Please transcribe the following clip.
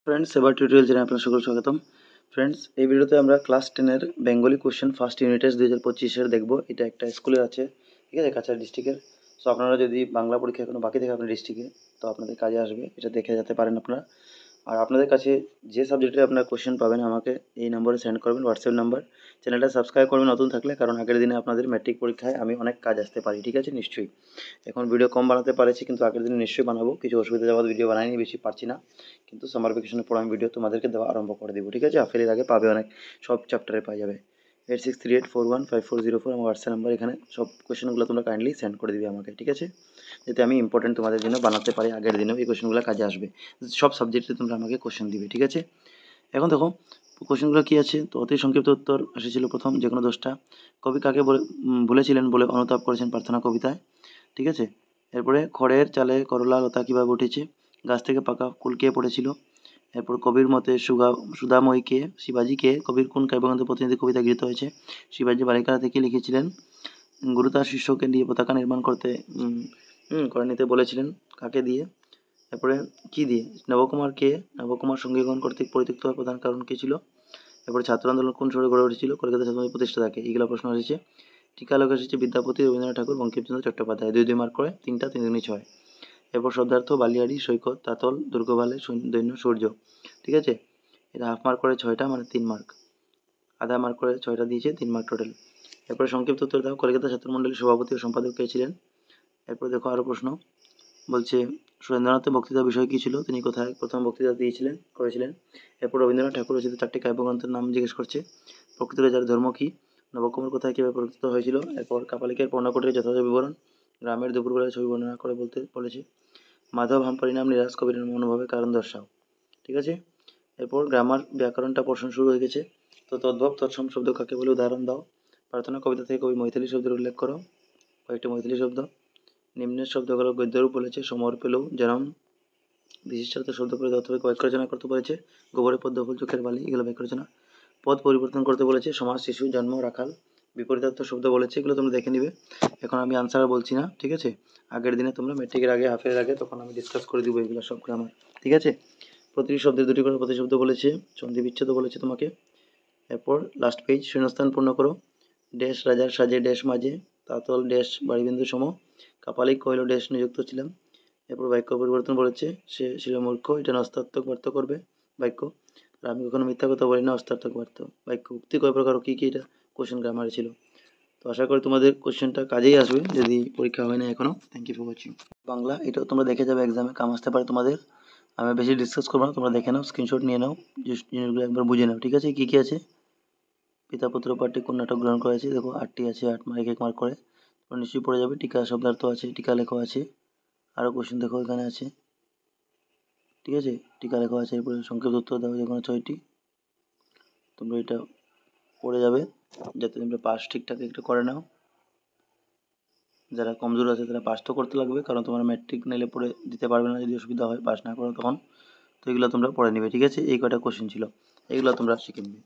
Friends, এবার tutorial চ্যানেলে আপনার সকল স্বাগতম। ফ্রেন্ডস, এই ভিডিওতে আমরা ক্লাস 10-এর Bengali question first unit test 2025-এর দেখবো। এটা একটা স্কুলের আছে, ঠিক আছে, কাছাড় ডিস্ট্রিক্টের। সো আপনারা যদি বাংলা পরীক্ষা এখনো বাকি থাকে আপনার ডিস্ট্রিক্টে, তো আপনাদের কাজে আসবে, এটা দেখে যেতে পারেন আপনারা। আর আপনাদের কাছে যে সাবজেক্টে আপনার কোশ্চেন পাবেন আমাকে এই নম্বরে সেন্ড করবেন, হোয়াটসঅ্যাপ নাম্বার। চ্যানেলটা সাবস্ক্রাইব করবেন নতুন থাকলে, কারণ আগের দিনে আপনাদের ম্যাট্রিক পরীক্ষায় আমি অনেক কাজ আসতে পারি, ঠিক আছে, নিশ্চয়ই। এখন ভিডিও কম বানাতে পারছি, কিন্তু আগের দিনে নিশ্চয়ই বানাবো। কিছু অসুবিধা যাওয়ার ভিডিও বানাইনি, বেশি পারছি না, কিন্তু সামার ভ্যাকেশনের পর আমি ভিডিও তোমাদেরকে দেওয়া আরম্ভ করে দেবো, ঠিক আছে। আফেলের আগে পাবে অনেক, সব চ্যাপ্টারে পাওয়া যাবে। 8638415404 আমার হোয়াটসঅ্যাপ নাম্বার, এখানে সব কোশ্চেনগুলো তোমরা কাইন্ডলি সেন্ড করে দিবে আমাকে, ঠিক আছে, যাতে আমি ইম্পর্টেন্ট তোমাদের জন্য বানাতে পারি। আগের দিনেও এই কোশ্চেনগুলো কাজে আসবে, সব সাবজেক্টে তোমরা আমাকে কোশ্চেন দিবে, ঠিক আছে। এখন দেখো কোশ্চেনগুলো কী আছে। তো অতি সংক্ষিপ্ত উত্তর এসেছিল প্রথম, যে কোনো 10টা। কবি কাকে বলেছিলেন বলে অনুতাপ করেছেন প্রার্থনা কবিতায়, ঠিক আছে। এরপরে খড়ের চালে করলা লতা কীভাবে উঠেছে, গাছ থেকে পাকা কুল কে পড়েছিল। এরপর কবির মতে সুধাময়ীকে শিবাজীকে কবির কোন কাব্যগ্রন্থের প্রতিনিধি কবিতা গৃহীত হয়েছে। শিবাজী বালিকারা থেকে লিখেছিলেন। গুরু তার শিষ্যকে দিয়ে পতাকা নির্মাণ করে নিতে বলেছিলেন, কাকে দিয়ে। এরপরে কী দিয়ে, নবকুমার সঙ্গীগণ কর্তৃক পরিত্যক্ত হওয়ার প্রধান কারণ কী ছিল। এরপরে ছাত্র আন্দোলন কোন শহরে গড়ে উঠেছিল, কলকাতা ছাত্র প্রতিষ্ঠা থাকে। এইগুলো প্রশ্ন এসেছে। টিকা লেখা এসেছে বিদ্যাপতি, রবীন্দ্রনাথ ঠাকুর, বঙ্কিমচন্দ্র চট্টোপাধ্যায়। 2-2 মার্ক করে, 3টা 3 2 6। এরপর শব্দার্থ বালিয়াড়ি, সৈকত, তাতল, দুর্গভালে, দৈন্য, সূর্য, ঠিক আছে। এটা হাফ মার্ক করে 6টা, মানে 3 মার্ক। আধা মার্ক করে 6টা দিয়েছে, 3 মার্ক টোটাল। এরপরে সংক্ষিপ্ত উত্তর দাও, কলকাতা ছাত্রমণ্ডলীর সভাপতি ও সম্পাদক কে ছিলেন। এরপর দেখো আরও প্রশ্ন, বলছে সুরেন্দ্রনাথের বক্তৃতার বিষয় কী ছিল, তিনি কোথায় প্রথম বক্তৃতা করেছিলেন। এরপর রবীন্দ্রনাথ ঠাকুর রচিত 4টি কাব্যগ্রন্থের নাম জিজ্ঞেস করছে। প্রকৃত রাজার ধর্ম কী, নবকুমার কোথায় কীভাবে প্রকৃত হয়েছিল। এরপর কাপালিকের পর্ণকুটির যথাযথ বিবরণ, গ্রামের দুপুরবেলায় ছবি বর্ণনা করে বলতে বলেছে। মাধব হাম্পারি নাম নিরাজ কবির মনোভাবের কারণ দর্শাও, ঠিক আছে। এরপর গ্রামার ব্যাকরণটা প্রশ্ন শুরু হয়ে গেছে। তো তদ্ভব তৎসম শব্দ কাকে বলে উদাহরণ দাও। প্রার্থনা কবিতা থেকে কবি মৈথিলি শব্দের উল্লেখ করো, কয়েকটি মৈথিলি শব্দ। নিম্নের শব্দগুলো গদ্যরূপ বলেছে, সমর পেলেও যেরম বিশিষ্টার্থ শব্দ করে অথবা বাক্য রচনা করতে বলেছে। গোবরে পদ্ম ফুল, চোখের বালি, এগুলো বাক্য রচনা। পদ পরিবর্তন করতে বলেছে, সমাজ, শিশু, জন্ম, রাখাল। বিপরীতার্থ শব্দ বলেছে, এগুলো তোমরা দেখে নিবে। এখন আমি আনসার বলছি না, ঠিক আছে। আগের দিনে তোমরা ম্যাট্রিকের আগে, হাফের আগে, তখন আমি ডিসকাস করে দিব এগুলো সব গ্রামার, ঠিক আছে। প্রতিটি শব্দের 2টি করে প্রতিশব্দ বলেছে, সন্ধি বিচ্ছেদ বলেছে তোমাকে। এরপর লাস্ট পেজ, শূন্যস্থান পূর্ণ করো। ড্যাশ রাজার সাজে ড্যাশ মাঝে, তাতল ড্যাশ বাড়িবিন্দু সম, কাপালিক কহিল ড্যাশ নিযুক্ত ছিলাম। এরপর বাক্য পরিবর্তন বলেছে, সে ছিল মূর্খ, এটা অস্তার্থক বার্থ করবে বাক্য। আর আমি কখনো মিথ্যা কথা বলি না, অস্তার্থক বার্থ বাক্য। উক্তি কয় প্রকার, কী কী, এটা কোশ্চেন গ্রামারে ছিল। তো আশা করি তোমাদের কোশ্চেনটা কাজেই আসবে যদি পরীক্ষা হয় না এখনও। Thank you for watching. Bangla, এটাও তোমরা দেখে যাবে, এক্সামে কাম আসতে পারে তোমাদের। আমি বেশি ডিসকাস করবো না, তোমরা দেখে নাও, স্ক্রিনশট নিয়ে নাও, জিনিসগুলো একবার বুঝে নাও, ঠিক আছে। কী কী আছে, পিতা পুত্র পাঠটি কোন নাটক গ্রহণ করেছে, দেখো 8টি আছে, 8 মার্ক, 1 মার্ক করে তোমরা নিশ্চয়ই পড়ে যাবে। টিকা শব্দার্থ আছে, টিকা লেখা আছে, আরও কোশ্চেন দেখো এখানে আছে, ঠিক আছে। টিকা লেখা আছে। এরপরে সংক্ষিপ্ত উত্তর দাও, যে কোনো 6টি। তোমরা এটা পড়ে যাবে, যাতে তোমরা পাস ঠিকঠাক একটু করে নাও। যারা কমজোর আছে তারা পাস তো করতে লাগবে, কারণ তোমরা ম্যাট্রিক নিলে পড়ে দিতে পারবে না যদি অসুবিধা হয়, পাস না করো তখন। তো এগুলো তোমরা পড়ে নেবে, ঠিক আছে। এই কটা কোশ্চেন ছিল, এগুলো তোমরা শিখে নেবে।